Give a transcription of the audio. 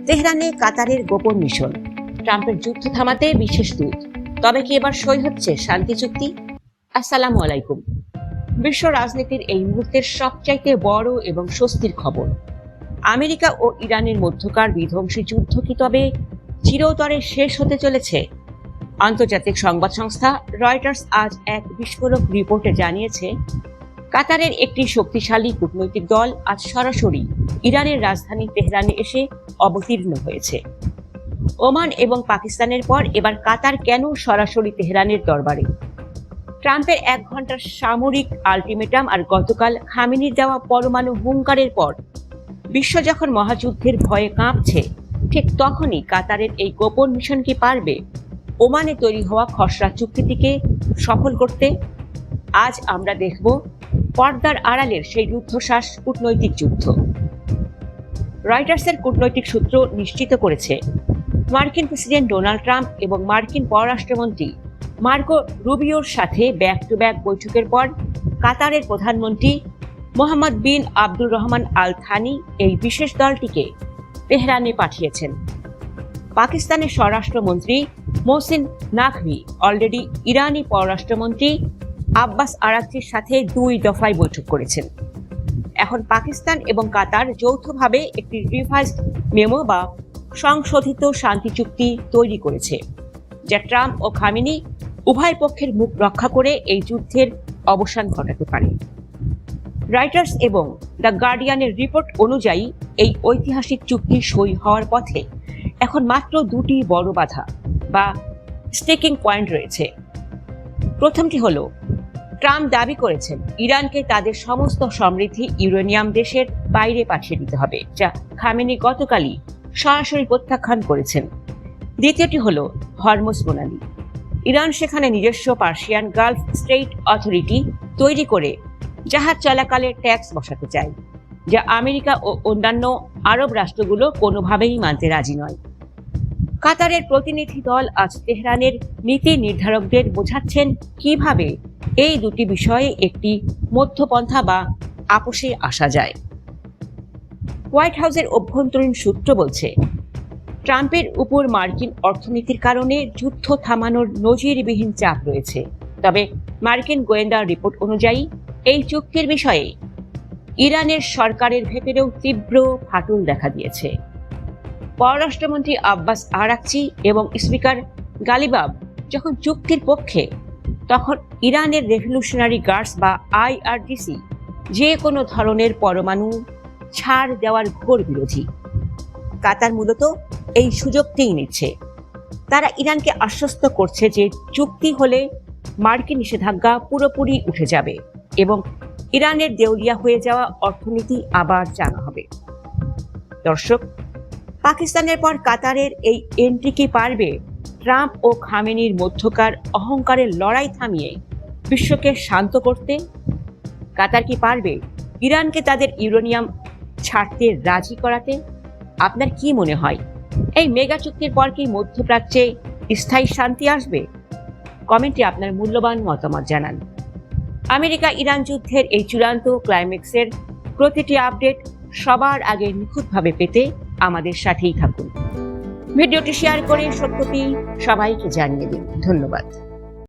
তেহরানে কাতারের গোপন মিশন, ট্রাম্পের যুদ্ধ থামাতে বিশেষ দূত। তবে কি এবার সই হচ্ছে শান্তি চুক্তি? আসসালামু আলাইকুম। বিশ্ব রাজনীতির এই মুহূর্তের সবচাইতে বড় এবং স্বস্তির খবর, আমেরিকা ও ইরানের মধ্যকার বিধ্বংসী যুদ্ধ কি তবে চিরতরে শেষ হতে চলেছে? আন্তর্জাতিক সংবাদ সংস্থা রয়টার্স আজ এক বিস্ফোরক রিপোর্টে জানিয়েছে, কাতারের একটি শক্তিশালী কূটনৈতিক দল আজ সরাসরি ইরানের রাজধানী তেহরানে এসে অবতীর্ণ হয়েছে। ওমান এবং পাকিস্তানের পর এবার কাতার কেন সরাসরি তেহরানের দরবারে? ট্রাম্পের 1 ঘন্টার সামরিক আলটিমেটাম আর গতকাল খামেনির দেওয়া পরমাণু হুঙ্কারের পর বিশ্ব যখন মহাযুদ্ধের ভয়ে কাঁপছে, ঠিক তখনই কাতারের এই গোপন মিশন কি পারবে ওমানে তৈরি হওয়া খসড়া চুক্তিটিকে সফল করতে? আজ আমরা দেখব পর্দার আড়ালের সেই রুদ্ধশ্বাস কূটনৈতিক যুদ্ধ। রয়টার্সের কূটনৈতিক সূত্র নিশ্চিত করেছে, মার্কিন প্রেসিডেন্ট ডোনাল্ড ট্রাম্প এবং মার্কিন পররাষ্ট্রমন্ত্রী মার্কো রুবিওর সাথে ব্যাক টু ব্যাক বৈঠকের পর কাতারের প্রধানমন্ত্রী মোহাম্মদ বিন আব্দুর রহমান আল থানি এই বিশেষ দলটিকে তেহরানে পাঠিয়েছেন। পাকিস্তানের স্বরাষ্ট্রমন্ত্রী মোহসিন নাকভি অলরেডি ইরানি পররাষ্ট্রমন্ত্রী আব্বাস আরাকচির সাথে 2 দফায় বৈঠক করেছেন। এখন পাকিস্তান এবং কাতার যৌথভাবে একটি রিভাইজড মেমো বা সংশোধিত শান্তি চুক্তি তৈরি করেছে, যা ট্রাম্প ও খামেনি উভয় পক্ষের মুখ রক্ষা করে এই যুদ্ধের অবসান ঘটাতে পারে। রয়টার্স এবং দ্য গার্ডিয়ানের রিপোর্ট অনুযায়ী এই ঐতিহাসিক চুক্তি সই হওয়ার পথে এখন মাত্র 2টি বড় বাধা বা স্টেকিং পয়েন্ট রয়েছে। প্রথমটি হলো, ট্রাম্প দাবি করেছেন ইরানকে তাদের সমস্ত সমৃদ্ধি ইউরেনিয়াম দেশের বাইরে পাঠিয়ে দিতে হবে, যা খামেনি গতকালই সরাসরি প্রত্যাখ্যান করেছেন। দ্বিতীয়টি হলো হরমুজ প্রণালী। ইরান সেখানে নিজস্ব পার্সিয়ান গালফ স্ট্রেইট অথরিটি তৈরি করে জাহাজ চলাকালে ট্যাক্স বসাতে চায়, যা আমেরিকা ও অন্যান্য আরব রাষ্ট্রগুলো কোনোভাবেই মানতে রাজি নয়। কাতারের প্রতিনিধি দল আজ তেহরানের নীতি নির্ধারকদের বোঝাচ্ছেন কিভাবে এই দুটি বিষয়ে একটি মধ্যপন্থা বা আপোষে আসা যায়। হোয়াইট হাউসের অভ্যন্তরীণ সূত্র বলছে, ট্রাম্পের উপর মার্কিন অর্থনীতির কারণে যুদ্ধ থামানোর নজিরবিহীন চাপ রয়েছে। তবে মার্কিন গোয়েন্দা রিপোর্ট অনুযায়ী এই চুক্তির বিষয়ে ইরানের সরকারের ভেতরেও তীব্র ফাটল দেখা দিয়েছে। পররাষ্ট্রমন্ত্রী আব্বাস আরাকচি এবং স্পিকার গালিবাব যখন চুক্তির পক্ষে, তখন ইরানের রেভলিউশনারি গার্ডস বা IRGC যে কোনো ধরনের পরমাণু ছাড় দেওয়ার ঘোর বিরোধী। কাতার মূলত এই সুযোগটিই নিচ্ছে। তারা ইরানকে আশ্বস্ত করছে যে চুক্তি হলে মার্কিন নিষেধাজ্ঞা পুরোপুরি উঠে যাবে এবং ইরানের দেউলিয়া হয়ে যাওয়া অর্থনীতি আবার চালু হবে। দর্শক, পাকিস্তানের পর কাতারের এই এন্ট্রি কি পারবে ট্রাম্প ও খামেনির মধ্যকার অহংকারের লড়াই থামিয়ে বিশ্বকে শান্ত করতে? কাতার কি পারবে ইরানকে তাদের ইউরেনিয়াম ছাড়তে রাজি করাতে? আপনার কি মনে হয়, এই মেগা চুক্তির পর কি মধ্যপ্রাচ্যে স্থায়ী শান্তি আসবে? কমেন্টে আপনার মূল্যবান মতামত জানান। আমেরিকা ইরান যুদ্ধের এই চূড়ান্ত ক্লাইম্যাক্সের প্রতিটি আপডেট সবার আগে নিখুঁতভাবে পেতে আমাদের সাথেই থাকুন। ভিডিওটি শেয়ার করে সত্যটি সবাইকে জানিয়ে দিন। ধন্যবাদ।